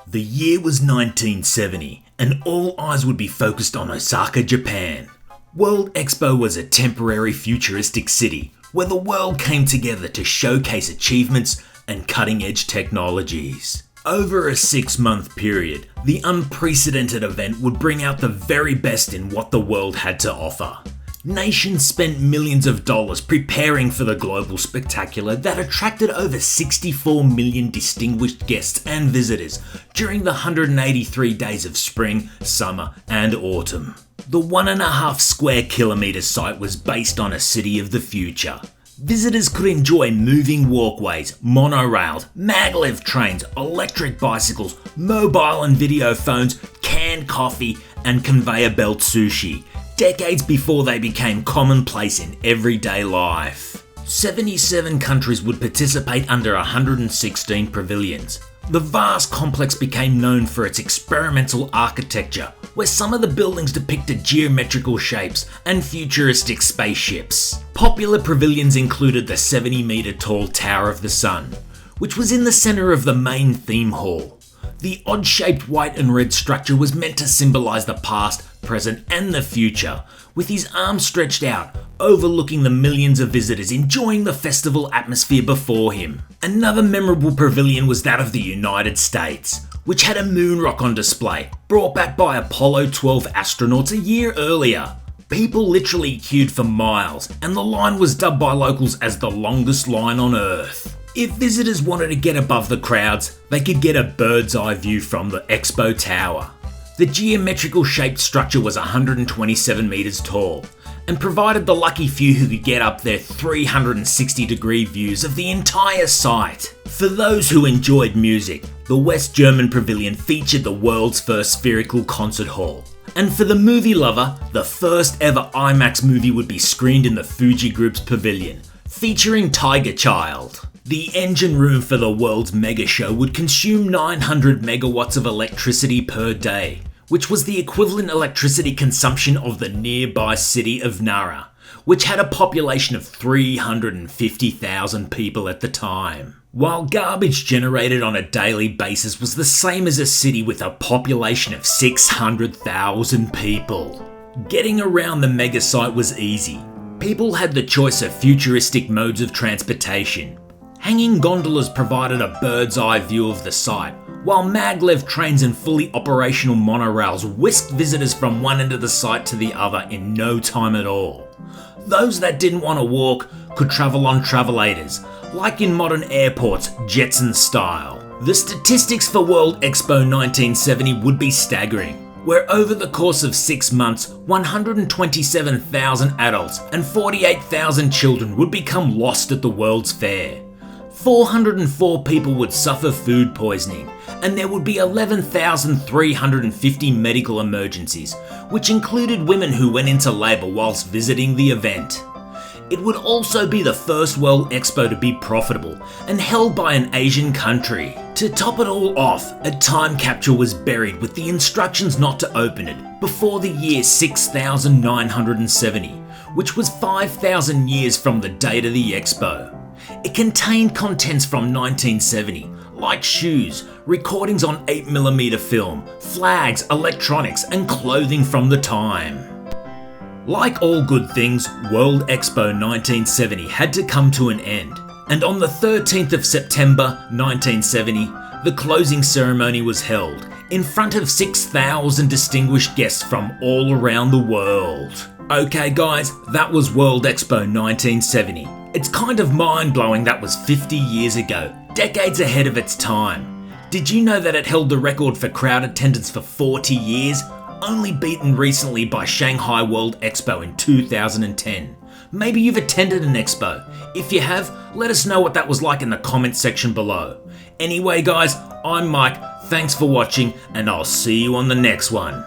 The year was 1970, and all eyes would be focused on Osaka, Japan. World Expo was a temporary futuristic city where the world came together to showcase achievements and cutting-edge technologies. Over a 6-month period, the unprecedented event would bring out the very best in what the world had to offer. Nations spent millions of dollars preparing for the global spectacular that attracted over 64 million distinguished guests and visitors during the 183 days of spring, summer, and autumn. The 1.5 square kilometre site was based on a city of the future. Visitors could enjoy moving walkways, monorails, maglev trains, electric bicycles, mobile and video phones, canned coffee, and conveyor belt sushi, decades before they became commonplace in everyday life. 77 countries would participate under 116 pavilions. The vast complex became known for its experimental architecture, where some of the buildings depicted geometrical shapes and futuristic spaceships. Popular pavilions included the 70-metre tall Tower of the Sun, which was in the centre of the main theme hall. The odd-shaped white and red structure was meant to symbolise the past, present and the future, with his arms stretched out, overlooking the millions of visitors enjoying the festival atmosphere before him. Another memorable pavilion was that of the United States, which had a moon rock on display, brought back by Apollo 12 astronauts a year earlier. People literally queued for miles, and the line was dubbed by locals as the longest line on Earth. If visitors wanted to get above the crowds, they could get a bird's eye view from the Expo Tower. The geometrical shaped structure was 127 metres tall, and provided the lucky few who could get up there 360-degree views of the entire site. For those who enjoyed music, the West German Pavilion featured the world's first spherical concert hall. And for the movie lover, the first ever IMAX movie would be screened in the Fuji Group's pavilion, featuring Tiger Child. The engine room for the world's mega show would consume 900 megawatts of electricity per day, which was the equivalent electricity consumption of the nearby city of Nara, which had a population of 350,000 people at the time. While garbage generated on a daily basis was the same as a city with a population of 600,000 people. Getting around the mega site was easy. People had the choice of futuristic modes of transportation. Hanging gondolas provided a bird's eye view of the site, while maglev trains and fully operational monorails whisked visitors from one end of the site to the other in no time at all. Those that didn't want to walk could travel on travelators, like in modern airports, Jetson style. The statistics for World Expo 1970 would be staggering, where over the course of 6 months, 127,000 adults and 48,000 children would become lost at the World's Fair. 404 people would suffer food poisoning, and there would be 11,350 medical emergencies, which included women who went into labour whilst visiting the event. It would also be the first World Expo to be profitable and held by an Asian country. To top it all off, a time capsule was buried with the instructions not to open it before the year 6970, which was 5,000 years from the date of the Expo. It contained contents from 1970, like shoes, recordings on 8mm film, flags, electronics, and clothing from the time. Like all good things, World Expo 1970 had to come to an end, and on the 13th of September 1970, the closing ceremony was held in front of 6,000 distinguished guests from all around the world. Okay guys, that was World Expo 1970. It's kind of mind-blowing that was 50 years ago, decades ahead of its time. Did you know that it held the record for crowd attendance for 40 years? Only beaten recently by Shanghai World Expo in 2010. Maybe you've attended an expo. If you have, let us know what that was like in the comments section below. Anyway guys, I'm Mike, thanks for watching, and I'll see you on the next one.